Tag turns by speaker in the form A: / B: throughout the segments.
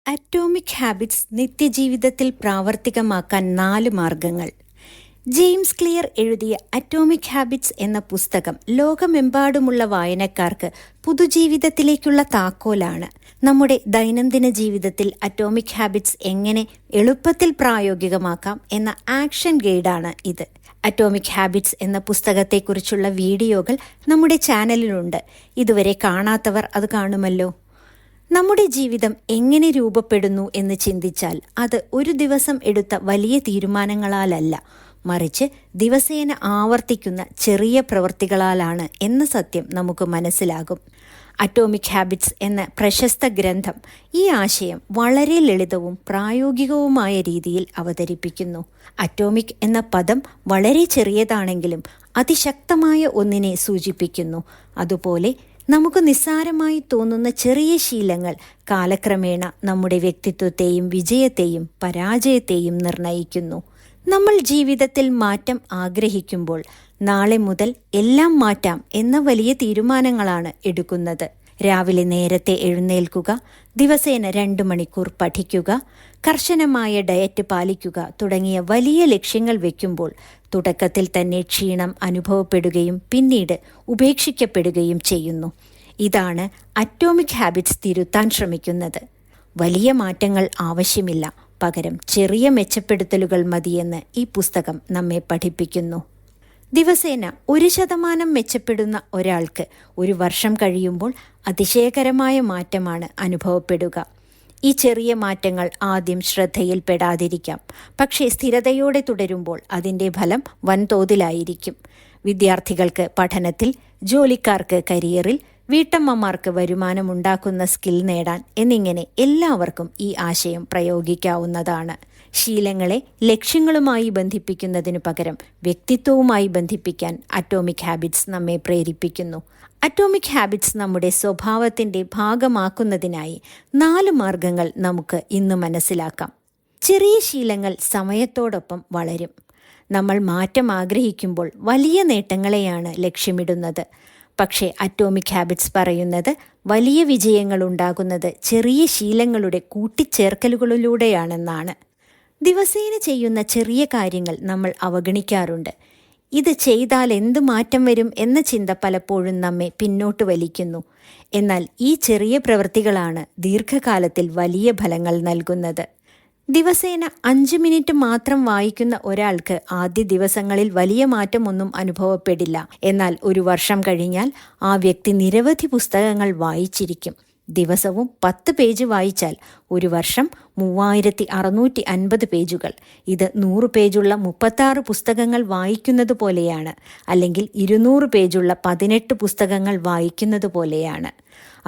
A: Atomic habits നിത്യജീവിതത്തിൽ പ്രാവർത്തികമാക്കാൻ 4 മാർഗങ്ങൾ. ജെയിംസ് ക്ലിയർ എഴുതിയ അറ്റോമിക് ഹാബിറ്റ്സ് എന്ന പുസ്തകം ലോകമെമ്പാടുമുള്ള വായനക്കാർക്ക് പുതുജീവിതത്തിലേക്കുള്ള താക്കോലാണ്. നമ്മുടെ ദൈനംദിന ജീവിതത്തിൽ അറ്റോമിക് ഹാബിറ്റ്സ് എങ്ങനെ എളുപ്പത്തിൽ പ്രായോഗികമാക്കാം എന്ന ആക്ഷൻ ഗൈഡാണ് ഇത്. അറ്റോമിക് ഹാബിറ്റ്സ് എന്ന പുസ്തകത്തെക്കുറിച്ചുള്ള വീഡിയോകൾ നമ്മുടെ ചാനലിലുണ്ട്. ഇതുവരെ കാണാത്തവർ അത് കാണുമല്ലോ. നമ്മുടെ ജീവിതം എങ്ങനെ രൂപപ്പെടുന്നു എന്ന് ചിന്തിച്ചാൽ അത് ഒരു ദിവസം എടുത്ത വലിയ തീരുമാനങ്ങളാലല്ല, മറിച്ച് ദിവസേന ആവർത്തിക്കുന്ന ചെറിയ പ്രവൃത്തികളാലാണ് എന്ന സത്യം നമുക്ക് മനസ്സിലാകും. അറ്റോമിക് ഹാബിറ്റ്സ് എന്ന പ്രശസ്ത ഗ്രന്ഥം ഈ ആശയം വളരെ ലളിതവും പ്രായോഗികവുമായ രീതിയിൽ അവതരിപ്പിക്കുന്നു. അറ്റോമിക് എന്ന പദം വളരെ ചെറിയതാണെങ്കിലും അതിശക്തമായ ഒന്നിനെ സൂചിപ്പിക്കുന്നു. അതുപോലെ നമുക്ക് നിസ്സാരമായി തോന്നുന്ന ചെറിയ ശീലങ്ങൾ കാലക്രമേണ നമ്മുടെ വ്യക്തിത്വത്തെയും വിജയത്തെയും പരാജയത്തെയും നിർണയിക്കുന്നു. നമ്മൾ ജീവിതത്തിൽ മാറ്റം ആഗ്രഹിക്കുമ്പോൾ നാളെ മുതൽ എല്ലാം മാറ്റാം എന്ന വലിയ തീരുമാനങ്ങളാണ് എടുക്കുന്നത്. രാവിലെ നേരത്തെ എഴുന്നേൽക്കുക, ദിവസേന 2 മണിക്കൂർ പഠിക്കുക, കർശനമായ ഡയറ്റ് പാലിക്കുക തുടങ്ങിയ വലിയ ലക്ഷ്യങ്ങൾ വയ്ക്കുമ്പോൾ തുടക്കത്തിൽ തന്നെ ക്ഷീണം അനുഭവപ്പെടുകയും പിന്നീട് ഉപേക്ഷിക്കപ്പെടുകയും ചെയ്യുന്നു. ഇതാണ് അറ്റോമിക് ഹാബിറ്റ്സ് തിരുത്താൻ ശ്രമിക്കുന്നത്. വലിയ മാറ്റങ്ങൾ ആവശ്യമില്ല, പകരം ചെറിയ മെച്ചപ്പെടുത്തലുകൾ മതിയെന്ന് ഈ പുസ്തകം നമ്മെ പഠിപ്പിക്കുന്നു. ദിവസേന 1% മെച്ചപ്പെടുന്ന ഒരാൾക്ക് 1 വർഷം കഴിയുമ്പോൾ അതിശയകരമായ മാറ്റമാണ് അനുഭവപ്പെടുക. ഈ ചെറിയ മാറ്റങ്ങൾ ആദ്യം ശ്രദ്ധയിൽപ്പെടാതിരിക്കാം, പക്ഷേ സ്ഥിരതയോടെ തുടരുമ്പോൾ അതിൻ്റെ ഫലം വൻതോതിലായിരിക്കും. വിദ്യാർത്ഥികൾക്ക് പഠനത്തിൽ, ജോലിക്കാർക്ക് കരിയറിൽ, വീട്ടമ്മമാർക്ക് വരുമാനമുണ്ടാക്കുന്ന സ്കിൽ നേടാൻ എന്നിങ്ങനെ എല്ലാവർക്കും ഈ ആശയം പ്രയോഗിക്കാവുന്നതാണ്. ശീലങ്ങളെ ലക്ഷ്യങ്ങളുമായി ബന്ധിപ്പിക്കുന്നതിനു പകരം വ്യക്തിത്വവുമായി ബന്ധിപ്പിക്കാൻ അറ്റോമിക് ഹാബിറ്റ്സ് നമ്മെ പ്രേരിപ്പിക്കുന്നു. അറ്റോമിക് ഹാബിറ്റ്സ് നമ്മുടെ സ്വഭാവത്തിൻ്റെ ഭാഗമാക്കുന്നതിനായി 4 മാർഗങ്ങൾ നമുക്ക് ഇന്ന് മനസ്സിലാക്കാം. ചെറിയ ശീലങ്ങൾ സമയത്തോടൊപ്പം വളരും. നമ്മൾ മാറ്റം ആഗ്രഹിക്കുമ്പോൾ വലിയ നേട്ടങ്ങളെയാണ് ലക്ഷ്യമിടുന്നത്. പക്ഷേ അറ്റോമിക് ഹാബിറ്റ്സ് പറയുന്നത് വലിയ വിജയങ്ങൾ ഉണ്ടാകുന്നത് ചെറിയ ശീലങ്ങളുടെ കൂട്ടിച്ചേർക്കലുകളിലൂടെയാണെന്നാണ്. ദിവസേന ചെയ്യുന്ന ചെറിയ കാര്യങ്ങൾ നമ്മൾ അവഗണിക്കാറുണ്ട്. ഇത് ചെയ്താൽ എന്ത് മാറ്റം വരും എന്ന ചിന്ത പലപ്പോഴും നമ്മെ പിന്നോട്ട് വലിക്കുന്നു. എന്നാൽ ഈ ചെറിയ പ്രവൃത്തികളാണ് ദീർഘകാലത്തിൽ വലിയ ഫലങ്ങൾ നൽകുന്നത്. ദിവസേന 5 മിനിറ്റ് മാത്രം വായിക്കുന്ന ഒരാൾക്ക് ആദ്യ ദിവസങ്ങളിൽ വലിയ മാറ്റമൊന്നും അനുഭവപ്പെടില്ല. എന്നാൽ 1 വർഷം കഴിഞ്ഞാൽ ആ വ്യക്തി നിരവധി പുസ്തകങ്ങൾ വായിച്ചിരിക്കും. ദിവസവും 10 പേജ് വായിച്ചാൽ 1 വർഷം 3650 പേജുകൾ. ഇത് 100 പേജുള്ള 36 പുസ്തകങ്ങൾ വായിക്കുന്നത് പോലെയാണ്, അല്ലെങ്കിൽ 200 പേജുള്ള 18 പുസ്തകങ്ങൾ വായിക്കുന്നത് പോലെയാണ്.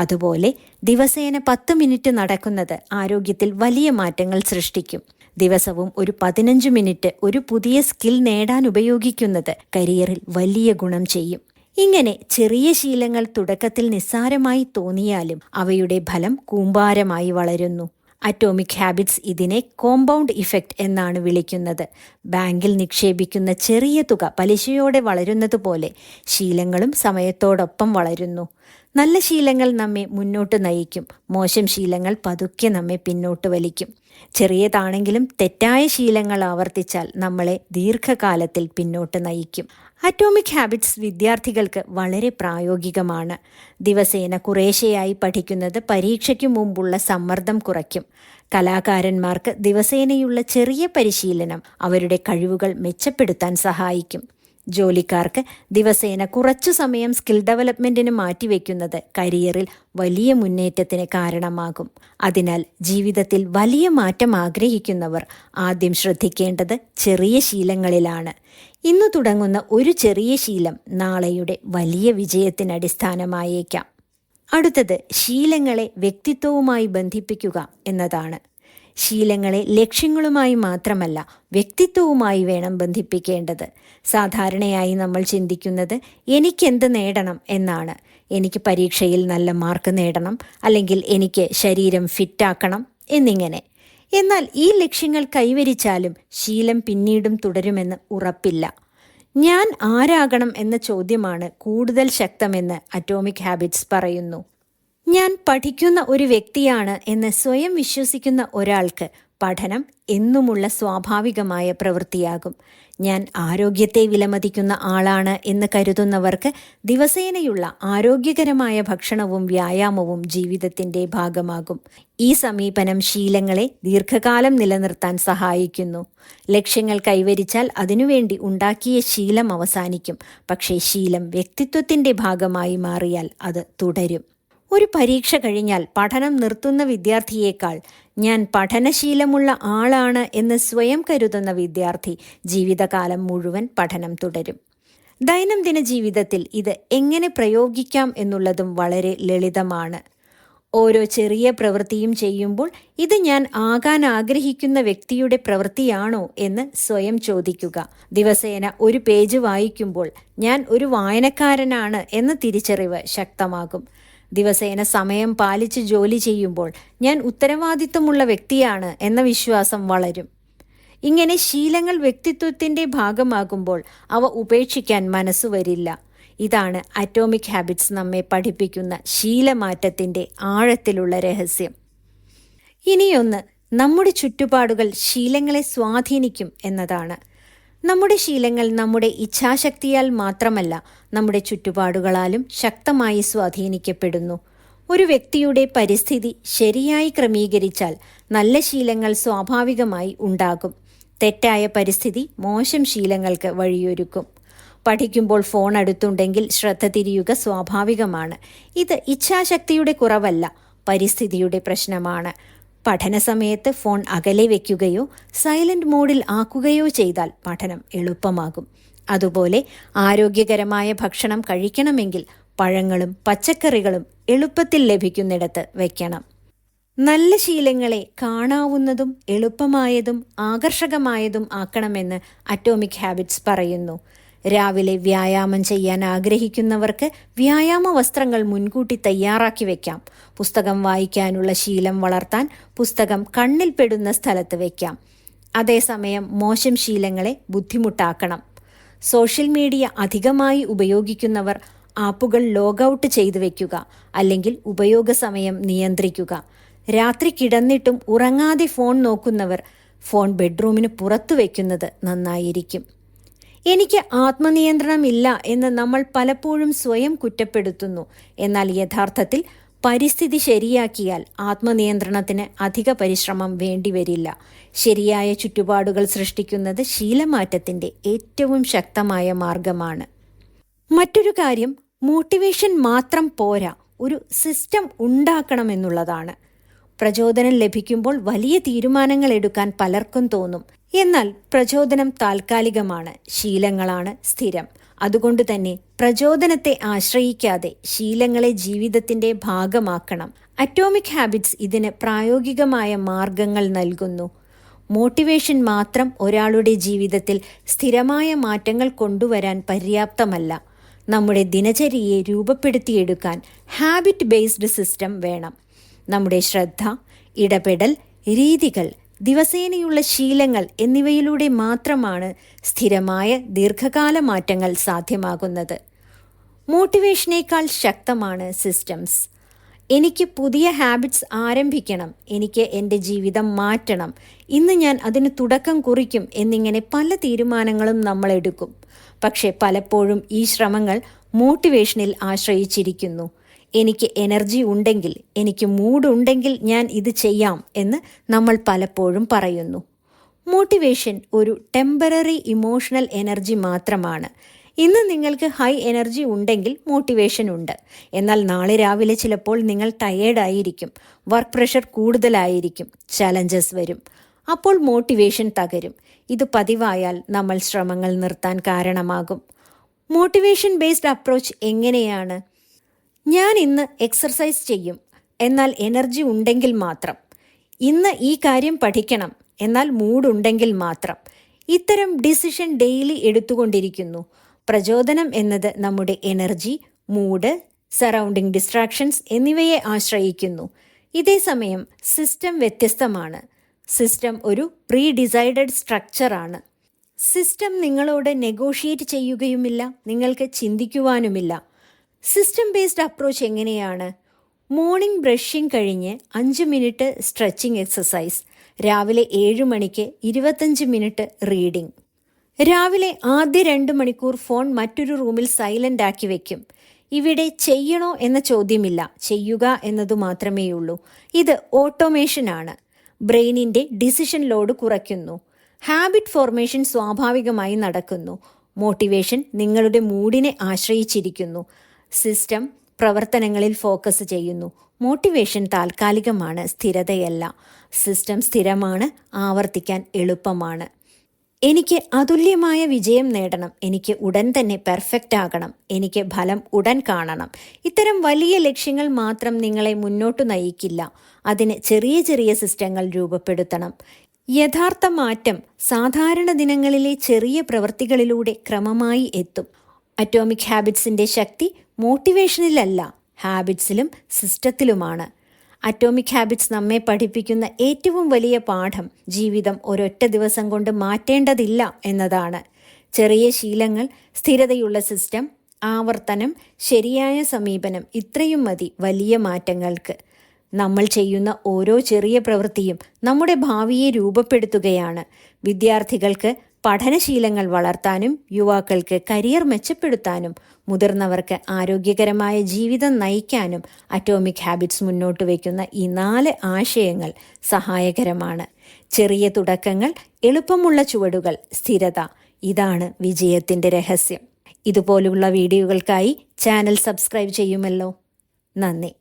A: അതുപോലെ ദിവസേന 10 മിനിറ്റ് നടക്കുന്നത് ആരോഗ്യത്തിൽ വലിയ മാറ്റങ്ങൾ സൃഷ്ടിക്കും. ദിവസവും ഒരു 15 മിനിറ്റ് ഒരു പുതിയ സ്കിൽ നേടാൻ ഉപയോഗിക്കുന്നത് കരിയറിൽ വലിയ ഗുണം ചെയ്യും. ഇങ്ങനെ ചെറിയ ശീലങ്ങൾ തുടക്കത്തിൽ നിസ്സാരമായി തോന്നിയാലും അവയുടെ ഫലം കൂമ്പാരമായി വളരുന്നു. അറ്റോമിക് ഹാബിറ്റ്സ് ഇതിനെ കോമ്പൗണ്ട് ഇഫക്റ്റ് എന്നാണ് വിളിക്കുന്നത്. ബാങ്കിൽ നിക്ഷേപിക്കുന്ന ചെറിയ തുക പലിശയോടെ വളരുന്നത് പോലെ ശീലങ്ങളും സമയത്തോടൊപ്പം വളരുന്നു. നല്ല ശീലങ്ങൾ നമ്മെ മുന്നോട്ട് നയിക്കും, മോശം ശീലങ്ങൾ പതുക്കെ നമ്മെ പിന്നോട്ട് വലിക്കും. ചെറിയതാണെങ്കിലും തെറ്റായ ശീലങ്ങൾ ആവർത്തിച്ചാൽ നമ്മളെ ദീർഘകാലത്തിൽ പിന്നോട്ട് നയിക്കും. അറ്റോമിക് ഹാബിറ്റ്സ് വിദ്യാർത്ഥികൾക്ക് വളരെ പ്രായോഗികമാണ്. ദിവസേന കുറേശ്ശെയായി പഠിക്കുന്നത് പരീക്ഷയ്ക്ക് മുമ്പുള്ള സമ്മർദ്ദം കുറയ്ക്കും. കലാകാരന്മാർക്ക് ദിവസേനയുള്ള ചെറിയ പരിശീലനം അവരുടെ കഴിവുകൾ മെച്ചപ്പെടുത്താൻ സഹായിക്കും. ജോലിക്കാർക്ക് ദിവസേന കുറച്ചു സമയം സ്കിൽ ഡെവലപ്മെൻറ്റിന് മാറ്റിവെക്കുന്നത് കരിയറിൽ വലിയ മുന്നേറ്റത്തിന് കാരണമാകും. അതിനാൽ ജീവിതത്തിൽ വലിയ മാറ്റം ആഗ്രഹിക്കുന്നവർ ആദ്യം ശ്രദ്ധിക്കേണ്ടത് ചെറിയ ശീലങ്ങളിലാണ്. ഇന്ന് തുടങ്ങുന്ന ഒരു ചെറിയ ശീലം നാളെയുടെ വലിയ വിജയത്തിന് അടിസ്ഥാനമായേക്കാം. അടുത്തത് ശീലങ്ങളെ വ്യക്തിത്വവുമായി ബന്ധിപ്പിക്കുക എന്നതാണ്. ശീലങ്ങളെ ലക്ഷ്യങ്ങളുമായി മാത്രമല്ല വ്യക്തിത്വവുമായി വേണം ബന്ധിപ്പിക്കേണ്ടത്. സാധാരണയായി നമ്മൾ ചിന്തിക്കുന്നത് എനിക്കെന്ത് നേടണം എന്നാണ്. എനിക്ക് പരീക്ഷയിൽ നല്ല മാർക്ക് നേടണം, അല്ലെങ്കിൽ എനിക്ക് ശരീരം ഫിറ്റാക്കണം എന്നിങ്ങനെ. എന്നാൽ ഈ ലക്ഷ്യങ്ങൾ കൈവരിച്ചാലും ശീലം പിന്നീടും തുടരുമെന്ന് ഉറപ്പില്ല. ഞാൻ ആരാകണം എന്ന ചോദ്യമാണ് കൂടുതൽ ശക്തമെന്ന് അറ്റോമിക് ഹാബിറ്റ്സ് പറയുന്നു. ഞാൻ പഠിക്കുന്ന ഒരു വ്യക്തിയാണ് എന്ന് സ്വയം വിശ്വസിക്കുന്ന ഒരാൾക്ക് പഠനം എന്നുമുള്ള സ്വാഭാവികമായ പ്രവൃത്തിയാകും. ഞാൻ ആരോഗ്യത്തെ വിലമതിക്കുന്ന ആളാണ് എന്ന് കരുതുന്നവർക്ക് ദിവസേനയുള്ള ആരോഗ്യകരമായ ഭക്ഷണവും വ്യായാമവും ജീവിതത്തിന്റെ ഭാഗമാകും. ഈ സമീപനം ശീലങ്ങളെ ദീർഘകാലം നിലനിർത്താൻ സഹായിക്കുന്നു. ലക്ഷ്യങ്ങൾ കൈവരിച്ചാൽ അതിനുവേണ്ടി ഉണ്ടാക്കിയ ശീലം അവസാനിക്കും. പക്ഷേ ശീലം വ്യക്തിത്വത്തിന്റെ ഭാഗമായി മാറിയാൽ അത് തുടരും. ഒരു പരീക്ഷ കഴിഞ്ഞാൽ പഠനം നിർത്തുന്ന വിദ്യാർത്ഥിയേക്കാൾ ഞാൻ പഠനശീലമുള്ള ആളാണ് എന്ന് സ്വയം കരുതുന്ന വിദ്യാർത്ഥി ജീവിതകാലം മുഴുവൻ പഠനം തുടരും. ദൈനംദിന ജീവിതത്തിൽ ഇത് എങ്ങനെ പ്രയോഗിക്കാം എന്നുള്ളതും വളരെ ലളിതമാണ്. ഓരോ ചെറിയ പ്രവൃത്തിയും ചെയ്യുമ്പോൾ ഇത് ഞാൻ ആകാൻ ആഗ്രഹിക്കുന്ന വ്യക്തിയുടെ പ്രവൃത്തിയാണോ എന്ന് സ്വയം ചോദിക്കുക. ദിവസേന ഒരു പേജ് വായിക്കുമ്പോൾ ഞാൻ ഒരു വായനക്കാരനാണ് എന്ന തിരിച്ചറിവ് ശക്തമാകും. ദിവസേന സമയം പാലിച്ച് ജോലി ചെയ്യുമ്പോൾ ഞാൻ ഉത്തരവാദിത്തമുള്ള വ്യക്തിയാണ് എന്ന വിശ്വാസം വളരും. ഇങ്ങനെ ശീലങ്ങൾ വ്യക്തിത്വത്തിന്റെ ഭാഗമാകുമ്പോൾ അവ ഉപേക്ഷിക്കാൻ മനസ്സു വരില്ല. ഇതാണ് അറ്റോമിക് ഹാബിറ്റ്സ് നമ്മെ പഠിപ്പിക്കുന്ന ശീലമാറ്റത്തിന്റെ ആഴത്തിലുള്ള രഹസ്യം. ഇനിയൊന്ന്, നമ്മുടെ ചുറ്റുപാടുകൾ ശീലങ്ങളെ സ്വാധീനിക്കും എന്നതാണ്. നമ്മുടെ ശീലങ്ങൾ നമ്മുടെ ഇച്ഛാശക്തിയാൽ മാത്രമല്ല നമ്മുടെ ചുറ്റുപാടുകളാലും ശക്തമായി സ്വാധീനിക്കപ്പെടുന്നു. ഒരു വ്യക്തിയുടെ പരിസ്ഥിതി ശരിയായി ക്രമീകരിച്ചാൽ നല്ല ശീലങ്ങൾ സ്വാഭാവികമായി ഉണ്ടാകും. തെറ്റായ പരിസ്ഥിതി മോശം ശീലങ്ങൾക്ക് വഴിയൊരുക്കും. പഠിക്കുമ്പോൾ ഫോൺ അടുത്തുണ്ടെങ്കിൽ ശ്രദ്ധ തിരിയുക സ്വാഭാവികമാണ്. ഇത് ഇച്ഛാശക്തിയുടെ കുറവല്ല, പരിസ്ഥിതിയുടെ പ്രശ്നമാണ്. പഠന സമയത്ത് ഫോൺ അകലെ വയ്ക്കുകയോ സൈലന്റ് മോഡിൽ ആക്കുകയോ ചെയ്താൽ പഠനം എളുപ്പമാകും. അതുപോലെ ആരോഗ്യകരമായ ഭക്ഷണം കഴിക്കണമെങ്കിൽ പഴങ്ങളും പച്ചക്കറികളും എളുപ്പത്തിൽ ലഭിക്കുന്നിടത്ത് വയ്ക്കണം. നല്ല ശീലങ്ങളെ കാണാവുന്നതും എളുപ്പമായതും ആകർഷകമായതും ആക്കണമെന്ന് അറ്റോമിക് ഹാബിറ്റ്സ് പറയുന്നു. രാവിലെ വ്യായാമം ചെയ്യാൻ ആഗ്രഹിക്കുന്നവർക്ക് വ്യായാമ വസ്ത്രങ്ങൾ മുൻകൂട്ടി തയ്യാറാക്കി വെക്കാം. പുസ്തകം വായിക്കാനുള്ള ശീലം വളർത്താൻ പുസ്തകം കണ്ണിൽപ്പെടുന്ന സ്ഥലത്ത് വെക്കാം. അതേസമയം മോശം ശീലങ്ങളെ ബുദ്ധിമുട്ടാക്കണം. സോഷ്യൽ മീഡിയ അധികമായി ഉപയോഗിക്കുന്നവർ ആപ്പുകൾ ലോഗൌട്ട് ചെയ്തു വെക്കുക, അല്ലെങ്കിൽ ഉപയോഗ സമയം നിയന്ത്രിക്കുക. രാത്രി കിടന്നിട്ടും ഉറങ്ങാതെ ഫോൺ നോക്കുന്നവർ ഫോൺ ബെഡ്റൂമിന് പുറത്തു വയ്ക്കുന്നത് നന്നായിരിക്കും. എനിക്ക് ആത്മനിയന്ത്രണമില്ല എന്ന് നമ്മൾ പലപ്പോഴും സ്വയം കുറ്റപ്പെടുത്തുന്നു. എന്നാൽ യഥാർത്ഥത്തിൽ പരിസ്ഥിതി ശരിയാക്കിയാൽ ആത്മനിയന്ത്രണത്തിന് അധിക പരിശ്രമം വേണ്ടിവരില്ല. ശരിയായ ചുറ്റുപാടുകൾ സൃഷ്ടിക്കുന്നത് ശീലമാറ്റത്തിന്റെ ഏറ്റവും ശക്തമായ മാർഗമാണ്. മറ്റൊരു കാര്യം, മോട്ടിവേഷൻ മാത്രം പോരാ, ഒരു സിസ്റ്റം ഉണ്ടാക്കണമെന്നുള്ളതാണ്. പ്രചോദനം ലഭിക്കുമ്പോൾ വലിയ തീരുമാനങ്ങൾ എടുക്കാൻ പലർക്കും തോന്നും. എന്നാൽ പ്രചോദനം താൽക്കാലികമാണ്, ശീലങ്ങളാണ് സ്ഥിരം. അതുകൊണ്ട് തന്നെ പ്രചോദനത്തെ ആശ്രയിക്കാതെ ശീലങ്ങളെ ജീവിതത്തിന്റെ ഭാഗമാക്കണം. അറ്റോമിക് ഹാബിറ്റ്സ് ഇതിന് പ്രായോഗികമായ മാർഗങ്ങൾ നൽകുന്നു. മോട്ടിവേഷൻ മാത്രം ഒരാളുടെ ജീവിതത്തിൽ സ്ഥിരമായ മാറ്റങ്ങൾ കൊണ്ടുവരാൻ പര്യാപ്തമല്ല. നമ്മുടെ ദിനചര്യയെ രൂപപ്പെടുത്തിയെടുക്കാൻ ഹാബിറ്റ് ബേസ്ഡ് സിസ്റ്റം വേണം. നമ്മുടെ ശ്രദ്ധ, ഇടപെടൽ, രീതികൾ, ദിവസേനയുള്ള ശീലങ്ങൾ എന്നിവയിലൂടെ മാത്രമാണ് സ്ഥിരമായ ദീർഘകാല മാറ്റങ്ങൾ സാധ്യമാകുന്നത്. മോട്ടിവേഷനേക്കാൾ ശക്തമാണ് സിസ്റ്റംസ്. എനിക്ക് പുതിയ ഹാബിറ്റ്സ് ആരംഭിക്കണം, എനിക്ക് എൻ്റെ ജീവിതം മാറ്റണം, ഇന്ന് ഞാൻ അതിന് തുടക്കം കുറിക്കും എന്നിങ്ങനെ പല തീരുമാനങ്ങളും നമ്മൾ എടുക്കും. പക്ഷെ പലപ്പോഴും ഈ ശ്രമങ്ങൾ മോട്ടിവേഷനിൽ ആശ്രയിച്ചിരിക്കുന്നു. എനിക്ക് എനർജി ഉണ്ടെങ്കിൽ, എനിക്ക് മൂഡുണ്ടെങ്കിൽ ഞാൻ ഇത് ചെയ്യാം എന്ന് നമ്മൾ പലപ്പോഴും പറയുന്നു. മോട്ടിവേഷൻ ഒരു ടെമ്പററി ഇമോഷണൽ എനർജി മാത്രമാണ്. ഇന്ന് നിങ്ങൾക്ക് ഹൈ എനർജി ഉണ്ടെങ്കിൽ മോട്ടിവേഷൻ ഉണ്ട്. എന്നാൽ നാളെ രാവിലെ ചിലപ്പോൾ നിങ്ങൾ ടയേർഡായിരിക്കും, വർക്ക് പ്രഷർ കൂടുതലായിരിക്കും, ചലഞ്ചസ് വരും. അപ്പോൾ മോട്ടിവേഷൻ തകരും. ഇത് പതിവായാൽ നമ്മൾ ശ്രമങ്ങൾ നിർത്താൻ കാരണമാകും. മോട്ടിവേഷൻ ബേസ്ഡ് അപ്രോച്ച് എങ്ങനെയാണ്? ഞാൻ ഇന്ന് എക്സർസൈസ് ചെയ്യും, എന്നാൽ എനർജി ഉണ്ടെങ്കിൽ മാത്രം. ഇന്ന് ഈ കാര്യം പഠിക്കണം, എന്നാൽ മൂഡുണ്ടെങ്കിൽ മാത്രം. ഇത്തരം ഡിസിഷൻ ഡെയിലി എടുത്തുകൊണ്ടിരിക്കുന്നു. പ്രചോദനം എന്നത് നമ്മുടെ എനർജി, മൂഡ്, സറൗണ്ടിങ് ഡിസ്ട്രാക്ഷൻസ് എന്നിവയെ ആശ്രയിക്കുന്നു. ഇതേസമയം സിസ്റ്റം വ്യത്യസ്തമാണ്. സിസ്റ്റം ഒരു പ്രീ ഡിസൈഡഡ് സ്ട്രക്ചറാണ്. സിസ്റ്റം നിങ്ങളോട് നെഗോഷിയേറ്റ് ചെയ്യുകയുമില്ല, നിങ്ങൾക്ക് ചിന്തിക്കുവാനുമില്ല. സിസ്റ്റം ബേസ്ഡ് അപ്രോച്ച് എങ്ങനെയാണ്? മോർണിംഗ് ബ്രഷിംഗ് കഴിഞ്ഞ് 5 മിനിറ്റ് സ്ട്രെച്ചിങ് എക്സസൈസ്. രാവിലെ 7 മണിക്ക് 25 മിനിറ്റ് റീഡിംഗ്. രാവിലെ ആദ്യ 2 മണിക്കൂർ ഫോൺ മറ്റൊരു റൂമിൽ സൈലന്റ് ആക്കി വെക്കും. ഇവിടെ ചെയ്യണോ എന്ന ചോദ്യമില്ല, ചെയ്യുക എന്നതു മാത്രമേയുള്ളൂ. ഇത് ഓട്ടോമേഷനാണ്. ബ്രെയിനിന്റെ ഡിസിഷൻ ലോഡ് കുറയ്ക്കുന്നു. ഹാബിറ്റ് ഫോർമേഷൻ സ്വാഭാവികമായി നടക്കുന്നു. മോട്ടിവേഷൻ നിങ്ങളുടെ മൂഡിനെ ആശ്രയിച്ചിരിക്കുന്നു. സിസ്റ്റം പ്രവർത്തനങ്ങളിൽ ഫോക്കസ് ചെയ്യുന്നു. മോട്ടിവേഷൻ താൽക്കാലികമാണ്, സ്ഥിരതയല്ല. സിസ്റ്റം സ്ഥിരമാണ്, ആവർത്തിക്കാൻ എളുപ്പമാണ്. എനിക്ക് അതുല്യമായ വിജയം നേടണം, എനിക്ക് ഉടൻ തന്നെ പെർഫെക്റ്റ് ആകണം, എനിക്ക് ഫലം ഉടൻ കാണണം. ഇത്തരം വലിയ ലക്ഷ്യങ്ങൾ മാത്രം നിങ്ങളെ മുന്നോട്ടു നയിക്കില്ല. അതിന് ചെറിയ ചെറിയ സിസ്റ്റങ്ങൾ രൂപപ്പെടുത്തണം. യഥാർത്ഥ മാറ്റം സാധാരണ ദിനങ്ങളിലെ ചെറിയ പ്രവൃത്തികളിലൂടെ ക്രമമായി എത്തും. അറ്റോമിക് ഹാബിറ്റ്സിന്റെ ശക്തി മോട്ടിവേഷനിലല്ല, ഹാബിറ്റ്സിലും സിസ്റ്റത്തിലുമാണ്. അറ്റോമിക് ഹാബിറ്റ്സ് നമ്മെ പഠിപ്പിക്കുന്ന ഏറ്റവും വലിയ പാഠം ജീവിതം ഒരൊറ്റ ദിവസം കൊണ്ട് മാറ്റേണ്ടതില്ല എന്നതാണ്. ചെറിയ ശീലങ്ങൾ, സ്ഥിരതയുള്ള സിസ്റ്റം, ആവർത്തനം, ശരിയായ സമീപനം, ഇത്രയും മതി വലിയ മാറ്റങ്ങൾക്ക്. നമ്മൾ ചെയ്യുന്ന ഓരോ ചെറിയ പ്രവൃത്തിയും നമ്മുടെ ഭാവിയെ രൂപപ്പെടുത്തുകയാണ്. വിദ്യാർത്ഥികൾക്ക് പഠനശീലങ്ങൾ വളർത്താനും യുവാക്കൾക്ക് കരിയർ മെച്ചപ്പെടുത്താനും മുതിർന്നവർക്ക് ആരോഗ്യകരമായ ജീവിതം നയിക്കാനും അറ്റോമിക് ഹാബിറ്റ്സ് മുന്നോട്ട് വയ്ക്കുന്ന ഈ 4 ആശയങ്ങൾ സഹായകരമാണ്. ചെറിയ തുടക്കങ്ങൾ, എളുപ്പമുള്ള ചുവടുകൾ, സ്ഥിരത, ഇതാണ് വിജയത്തിൻ്റെ രഹസ്യം. ഇതുപോലുള്ള വീഡിയോകൾക്കായി ചാനൽ സബ്സ്ക്രൈബ് ചെയ്യുമല്ലോ. നന്ദി.